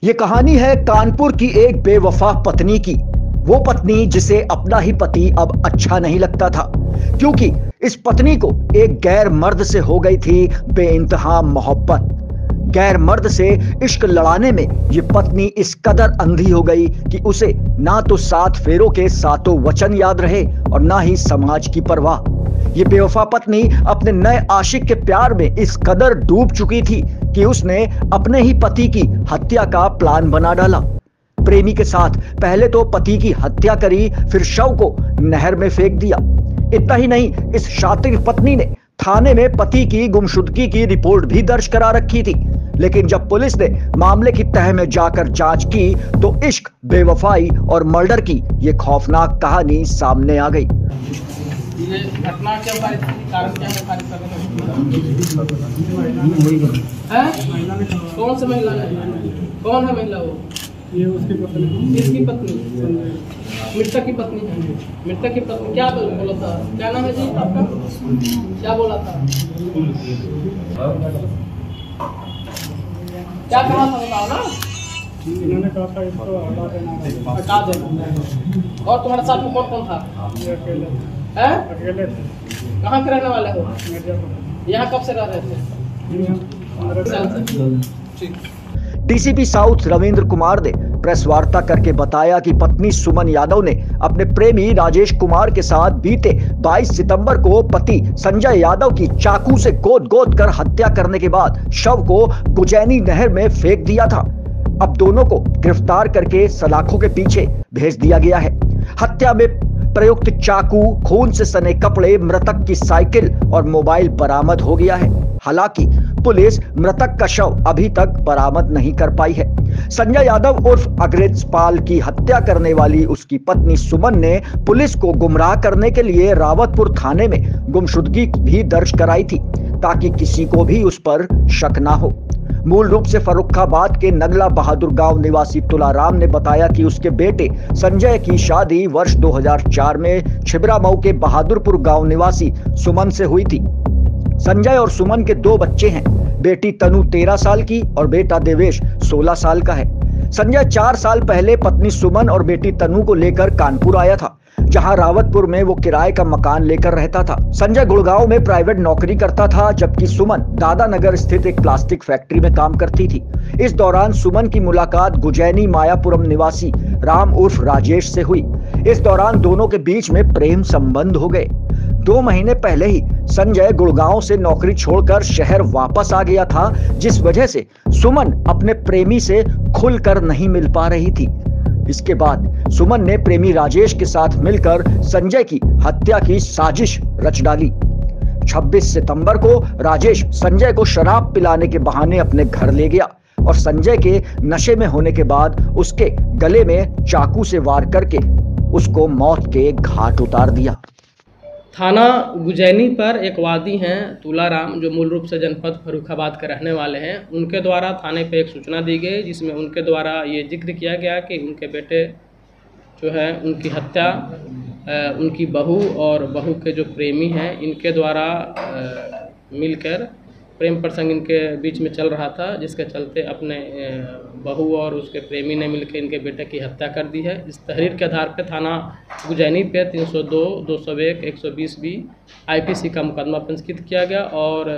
ये कहानी है कानपुर की एक बेवफा पत्नी की। वो पत्नी जिसे अपना ही पति अब अच्छा नहीं लगता था, क्योंकि इस पत्नी को एक गैर मर्द से हो गई थी बेइंतहा मोहब्बत। गैर मर्द से इश्क लड़ाने में ये पत्नी इस कदर अंधी हो गई कि उसे ना तो 7 फेरों के 7 वचन याद रहे और ना ही समाज की परवाह। ये बेवफा पत्नी अपने नए आशिक के प्यार में इस कदर डूब चुकी थी कि उसने अपने ही पति की हत्या का प्लान बना डाला। प्रेमी के साथ पहले तो पति की हत्या करी, फिर शव को नहर में फेंक दिया। इतना ही नहीं, इस शातिर पत्नी ने थाने में पति की गुमशुदगी की रिपोर्ट भी दर्ज करा रखी थी। लेकिन जब पुलिस ने मामले की तह में जाकर जांच की तो इश्क, बेवफाई और मर्डर की ये खौफनाक कहानी सामने आ गई। ये घटना क्यों कारण क्या है? कौन सी महिला है? कौन है महिला? वो ये उसकी पत्नी। इसकी पत्नी, मृतक की पत्नी है। मृतक की पत्नी क्या बोला था? क्या नाम है जी आपका? क्या बोला था? क्या कहा था बताओ ना। इन्होंने कहा था इसको हटा देना। और तुम्हारे साथ में कौन कौन था? अकेले थे। कहाँ के रहने वाले हो? मिर्जापुर। यहाँ कब से रह रहे थे? डीसीपी साउथ रविंद्र कुमार ने प्रेस वार्ता करके बताया कि पत्नी सुमन यादव ने अपने प्रेमी राजेश कुमार के साथ बीते 22 सितंबर को पति संजय यादव की चाकू से गोद कर हत्या करने के बाद शव को गुजैनी नहर में फेंक दिया था। अब दोनों को गिरफ्तार करके सलाखों के पीछे भेज दिया गया है। हत्या में प्रयुक्त चाकू, खून से सने कपड़े, मृतक की साइकिल और मोबाइल बरामद हो गया है। हालांकि पुलिस मृतक का शव अभी तक बरामद नहीं कर पाई है। संजय यादव उर्फ अग्रजपाल की हत्या करने वाली उसकी पत्नी सुमन ने पुलिस को गुमराह करने के लिए रावतपुर थाने में गुमशुदगी भी दर्ज कराई थी, ताकि किसी को भी उस पर शक ना हो। मूल रूप से फर्रुखाबाद के नगला बहादुर गांव निवासी तुलाराम ने बताया कि उसके बेटे संजय की शादी वर्ष 2004 में छिबरामऊ के बहादुरपुर गांव निवासी सुमन से हुई थी। संजय और सुमन के 2 बच्चे हैं। बेटी तनु 13 साल की और बेटा देवेश 16 साल का है। संजय 4 साल पहले पत्नी सुमन और बेटी तनु को लेकर कानपुर आया था, जहां रावतपुर में वो किराए का मकान लेकर रहता था। संजय गुड़गांव में प्राइवेट नौकरी करता था, जबकि सुमन दादानगर स्थित एक प्लास्टिक फैक्ट्री में काम करती थी। इस दौरान सुमन की मुलाकात गुजैनी मायापुरम निवासी राम उर्फ राजेश से हुई। इस दौरान दोनों के बीच में प्रेम संबंध हो गए। 2 महीने पहले ही संजय गुड़गांव से नौकरी छोड़कर शहर वापस आ गया था, जिस वजह से सुमन अपने प्रेमी से खुलकर नहीं मिल पा रही थी। इसके बाद सुमन ने प्रेमी राजेश के साथ मिलकर संजय की हत्या की साजिश रच डाली। 26 सितंबर को राजेश संजय को शराब पिलाने के बहाने अपने घर ले गया और संजय के नशे में होने के बाद उसके गले में चाकू से वार करके उसको मौत के घाट उतार दिया। थाना गुजैनी पर एक वादी हैं तुलाराम, जो मूल रूप से जनपद फर्रुखाबाद के रहने वाले हैं। उनके द्वारा थाने पे एक सूचना दी गई, जिसमें उनके द्वारा ये जिक्र किया गया कि उनके बेटे जो है उनकी हत्या उनकी बहू और बहू के जो प्रेमी हैं इनके द्वारा मिलकर प्रेम प्रसंग इनके बीच में चल रहा था, जिसके चलते अपने बहू और उसके प्रेमी ने मिलकर इनके बेटे की हत्या कर दी है। इस तहरीर के आधार पर थाना गुजैनी पे 302, 201, 120B IPC का मुकदमा पंजीकृत किया गया और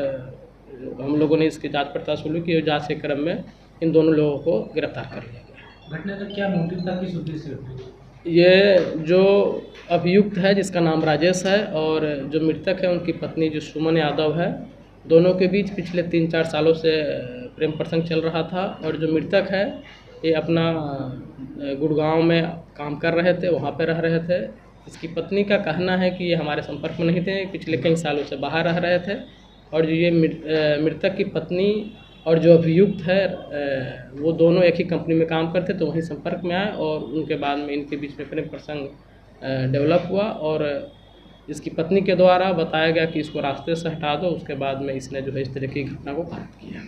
हम लोगों ने इसकी जांच पड़ताल शुरू की और जांच के क्रम में इन दोनों लोगों को गिरफ्तार कर लिया गया। घटना का क्या मोटिव था, किस उद्देश्य से? ये जो अभियुक्त है जिसका नाम राजेश है और जो मृतक है उनकी पत्नी जो सुमन यादव है, दोनों के बीच पिछले 3-4 सालों से प्रेम प्रसंग चल रहा था। और जो मृतक है ये अपना गुड़गांव में काम कर रहे थे, वहाँ पे रह रहे थे। इसकी पत्नी का कहना है कि ये हमारे संपर्क में नहीं थे, पिछले कई सालों से बाहर रह रहे थे। और जो ये मृतक की पत्नी और जो अभियुक्त है वो दोनों एक ही कंपनी में काम करते, तो वहीं संपर्क में आए और उनके बाद में इनके बीच में प्रेम प्रसंग डेवलप हुआ और इसकी पत्नी के द्वारा बताया गया कि इसको रास्ते से हटा दो। उसके बाद में इसने जो है इस तरह की घटना को घटित किया।